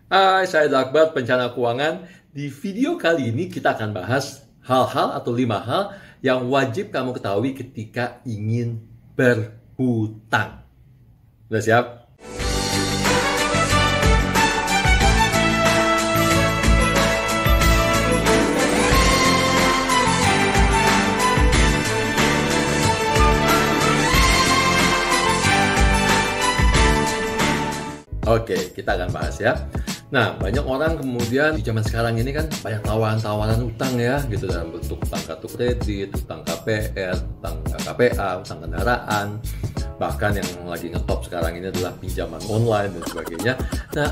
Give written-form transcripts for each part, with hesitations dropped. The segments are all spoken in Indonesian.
Hai, saya Dakbar, perencana keuangan. Di video kali ini kita akan bahas hal-hal atau 5 hal yang wajib kamu ketahui ketika ingin berhutang. Udah siap? Oke, kita akan bahas ya. Nah, banyak orang kemudian di zaman sekarang ini kan banyak tawaran-tawaran utang ya, gitu, dalam bentuk utang kartu kredit, utang KPR, utang KPA, utang kendaraan. Bahkan yang lagi ngetop sekarang ini adalah pinjaman online dan sebagainya. Nah,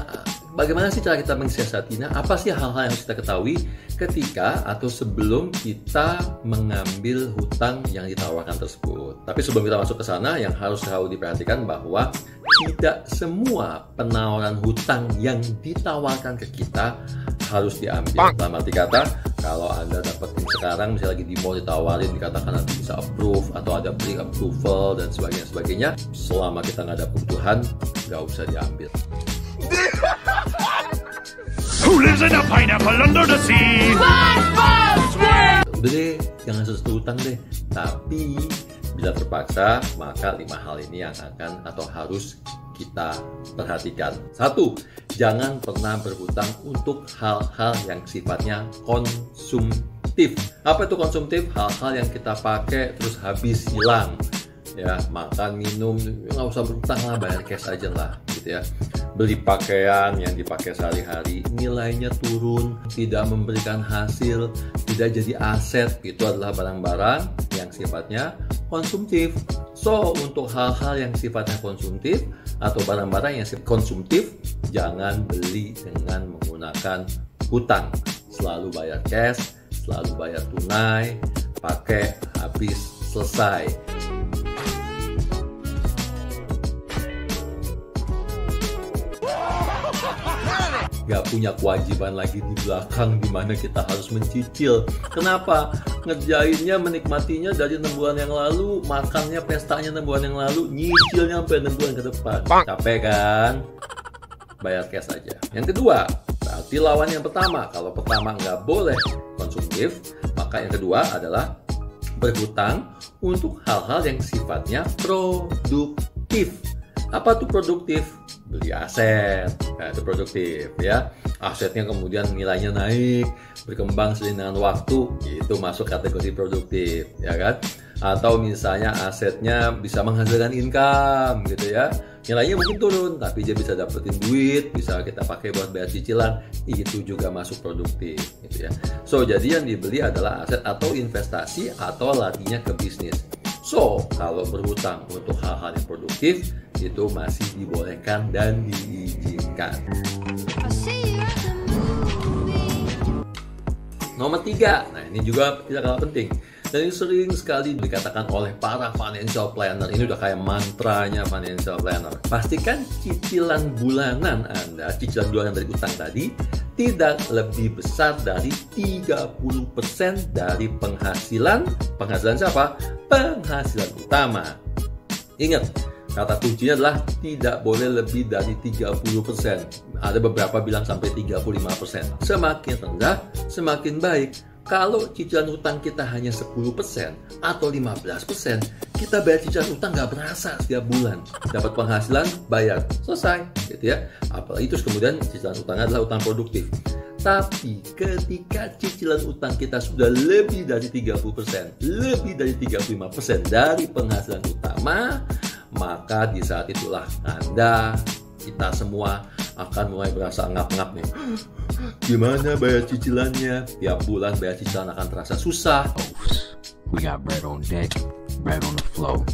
bagaimana sih cara kita mensiasatinya? Apa sih hal-hal yang harus kita ketahui ketika atau sebelum kita mengambil hutang yang ditawarkan tersebut? Tapi sebelum kita masuk ke sana, yang harus selalu diperhatikan bahwa tidak semua penawaran hutang yang ditawarkan ke kita harus diambil. Dalam arti kata, kalau Anda dapetin sekarang, misalnya lagi di mall ditawarin, dikatakan nanti bisa approve atau ada pre-approval dan sebagainya, selama kita nggak ada kebutuhan, nggak usah diambil. Who lives in a pineapple under the sea? Udah deh, jangan sesuatu hutang deh. Tapi bila terpaksa, maka 5 hal ini yang akan atau harus kita perhatikan. 1. Jangan pernah berhutang untuk hal-hal yang sifatnya konsumtif. Apa itu konsumtif? Hal-hal yang kita pakai terus habis hilang. Ya, makan, minum, nggak usah berhutang lah, bayar cash aja lah, gitu ya. Beli pakaian yang dipakai sehari-hari, nilainya turun, tidak memberikan hasil, tidak jadi aset, itu adalah barang-barang yang sifatnya konsumtif. So, untuk hal-hal yang sifatnya konsumtif atau barang-barang yang konsumtif, jangan beli dengan menggunakan hutang. Selalu bayar cash, selalu bayar tunai, pakai habis selesai. Gak punya kewajiban lagi di belakang di mana kita harus mencicil. Kenapa? Ngerjainnya, menikmatinya dari 6 bulan yang lalu, makannya, pestanya 6 bulan yang lalu, nyicilnya sampai 6 bulan ke depan. Capek kan? Bayar cash aja. Yang kedua, berarti lawan yang pertama. Kalau pertama nggak boleh konsumtif, maka yang kedua adalah berhutang untuk hal-hal yang sifatnya produktif. Apa tuh produktif? Beli aset, nah, itu produktif ya. Asetnya kemudian nilainya naik, berkembang seiring dengan waktu, itu masuk kategori produktif, ya kan? Atau misalnya asetnya bisa menghasilkan income, gitu ya. Nilainya mungkin turun, tapi dia bisa dapetin duit, bisa kita pakai buat bayar cicilan, itu juga masuk produktif, gitu ya. So, jadi yang dibeli adalah aset atau investasi atau larinya ke bisnis. So, kalau berhutang untuk hal-hal yang produktif, itu masih dibolehkan dan diizinkan. Nomor 3, nah ini juga tidak kalah penting. Dan ini sering sekali dikatakan oleh para financial planner. Ini udah kayak mantranya financial planner. Pastikan cicilan bulanan Anda, cicilan bulanan dari utang tadi, tidak lebih besar dari 30% dari penghasilan. Penghasilan siapa? Penghasilan utama. Ingat, kata kuncinya adalah tidak boleh lebih dari 30%. Ada beberapa bilang sampai 35%. Semakin rendah, semakin baik. Kalau cicilan utang kita hanya 10% atau 15%, kita bayar cicilan utang nggak berasa setiap bulan. Dapat penghasilan, bayar, selesai, gitu ya. Apalagi terus kemudian cicilan utangnya adalah utang produktif. Tapi ketika cicilan utang kita sudah lebih dari 30%, lebih dari 35% dari penghasilan utama, maka di saat itulah Anda, kita semua akan mulai berasa ngap-ngap nih. Gimana bayar cicilannya? Tiap bulan bayar cicilan akan terasa susah. We got bread on deck, bread on the flow.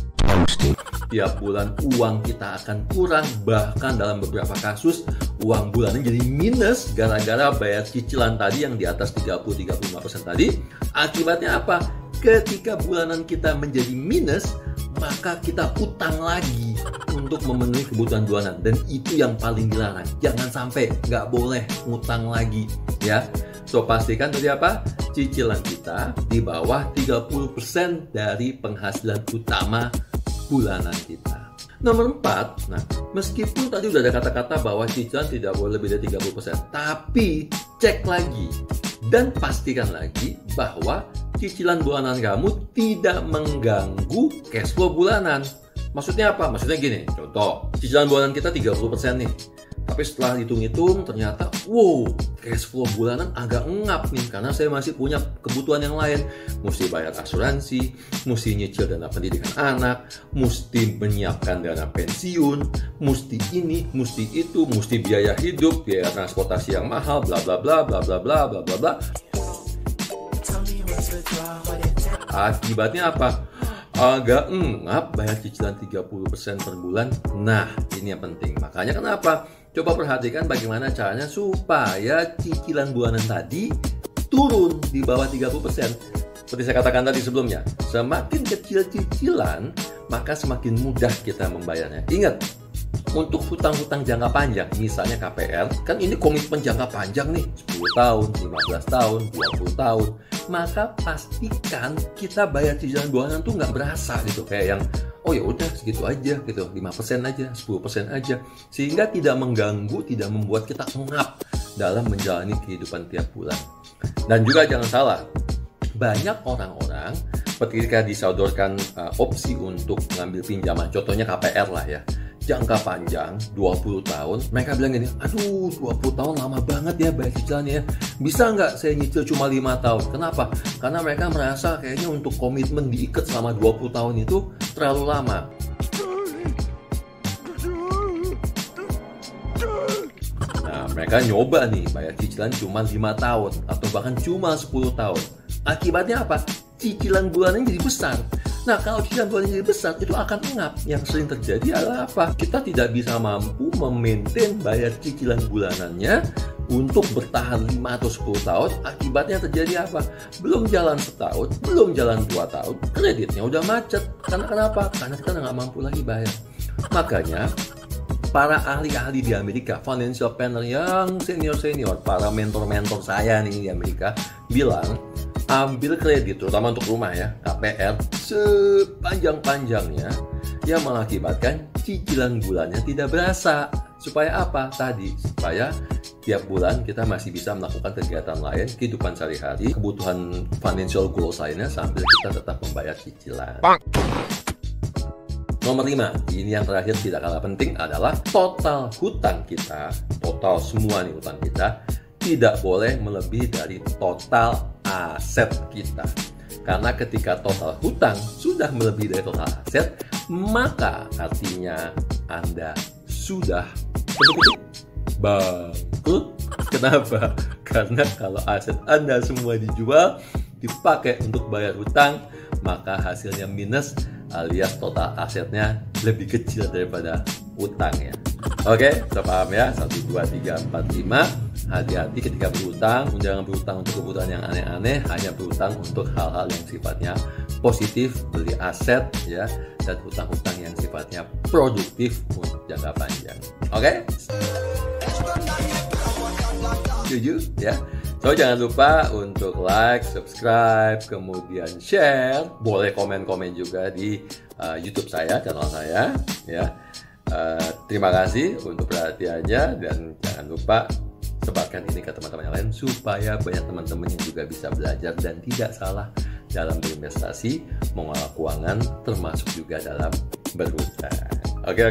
Tiap bulan uang kita akan kurang, bahkan dalam beberapa kasus uang bulannya jadi minus gara-gara bayar cicilan tadi yang di atas 30-35% tadi. Akibatnya apa? Ketika bulanan kita menjadi minus, maka kita utang lagi untuk memenuhi kebutuhan bulanan, dan itu yang paling dilarang. Jangan sampai, nggak boleh ngutang lagi ya. So, pastikan tadi apa? Cicilan kita di bawah 30% dari penghasilan utama bulanan kita. Nomor 4, nah meskipun tadi udah ada kata-kata bahwa cicilan tidak boleh lebih dari 30%, tapi cek lagi dan pastikan lagi bahwa cicilan bulanan kamu tidak mengganggu cash flow bulanan. Maksudnya apa? Maksudnya gini, contoh, cicilan bulanan kita 30% nih. Tapi setelah hitung-hitung ternyata, wow, cash flow bulanan agak ngap nih. Karena saya masih punya kebutuhan yang lain. Mesti bayar asuransi, mesti nyicil dana pendidikan anak, mesti menyiapkan dana pensiun, mesti ini, mesti itu, mesti biaya hidup, biaya transportasi yang mahal, bla bla bla bla bla bla bla bla bla. Akibatnya apa? Agak ngap bayar cicilan 30% per bulan. Nah, ini yang penting. Makanya kenapa? Coba perhatikan bagaimana caranya supaya cicilan bulanan tadi turun di bawah 30%. Seperti saya katakan tadi sebelumnya, semakin kecil cicilan, maka semakin mudah kita membayarnya. Ingat, untuk hutang-hutang jangka panjang, misalnya KPR, kan ini komitmen jangka panjang nih, 10 tahun, 15 tahun, 20 tahun. Maka pastikan kita bayar cicilan bulanan tuh nggak berasa gitu, kayak yang oh ya udah segitu aja gitu, 5% aja, 10% aja, sehingga tidak mengganggu, tidak membuat kita engap dalam menjalani kehidupan tiap bulan. Dan juga jangan salah, banyak orang-orang ketika disodorkan opsi untuk mengambil pinjaman, contohnya KPR lah ya, jangka panjang 20 tahun, mereka bilang gini, aduh 20 tahun lama banget ya bayar cicilannya ya, bisa nggak saya nyicil cuma 5 tahun? Kenapa? Karena mereka merasa kayaknya untuk komitmen diikat selama 20 tahun itu terlalu lama. Nah, mereka nyoba nih bayar cicilan cuma 5 tahun atau bahkan cuma 10 tahun. Akibatnya apa? Cicilan bulanannya jadi besar. Nah, kalau cicilan bulanan jadi besar, itu akan ngap. Yang sering terjadi adalah apa? Kita tidak bisa mampu memaintain bayar cicilan bulanannya untuk bertahan 5 atau 10 tahun. Akibatnya terjadi apa? Belum jalan setahun, belum jalan 2 tahun, kreditnya udah macet. Karena kenapa? Karena kita nggak mampu lagi bayar. Makanya, para ahli-ahli di Amerika, financial planner yang senior-senior, para mentor-mentor saya nih di Amerika, bilang, ambil kredit, terutama untuk rumah ya, KPR, sepanjang-panjangnya, yang mengakibatkan cicilan bulannya tidak berasa. Supaya apa? Tadi, supaya tiap bulan kita masih bisa melakukan kegiatan lain, kehidupan sehari-hari, kebutuhan financial goals lainnya, sambil kita tetap membayar cicilan. Nomor 5, ini yang terakhir tidak kalah penting adalah total hutang kita, total semua nih hutang kita, tidak boleh melebihi dari total aset kita. Karena ketika total hutang sudah melebihi dari total aset, maka artinya Anda sudah bangkrut. Kenapa? Karena kalau aset Anda semua dijual, dipakai untuk bayar hutang, maka hasilnya minus, alias total asetnya lebih kecil daripada utangnya. Oke, sudah paham ya? 1, 2, 3, 4, 5. Hati-hati ketika berhutang, jangan berhutang untuk kebutuhan yang aneh-aneh, hanya berhutang untuk hal-hal yang sifatnya positif, beli aset ya, dan hutang-hutang yang sifatnya produktif untuk jangka panjang. Oke? Setuju ya? So, jangan lupa untuk like, subscribe, kemudian share. Boleh komen-komen juga di YouTube saya, channel saya ya. Terima kasih untuk perhatiannya, dan jangan lupa sebarkan ini ke teman-teman yang lain supaya banyak teman-teman yang juga bisa belajar dan tidak salah dalam berinvestasi, mengelola keuangan, termasuk juga dalam berhutang. Oke.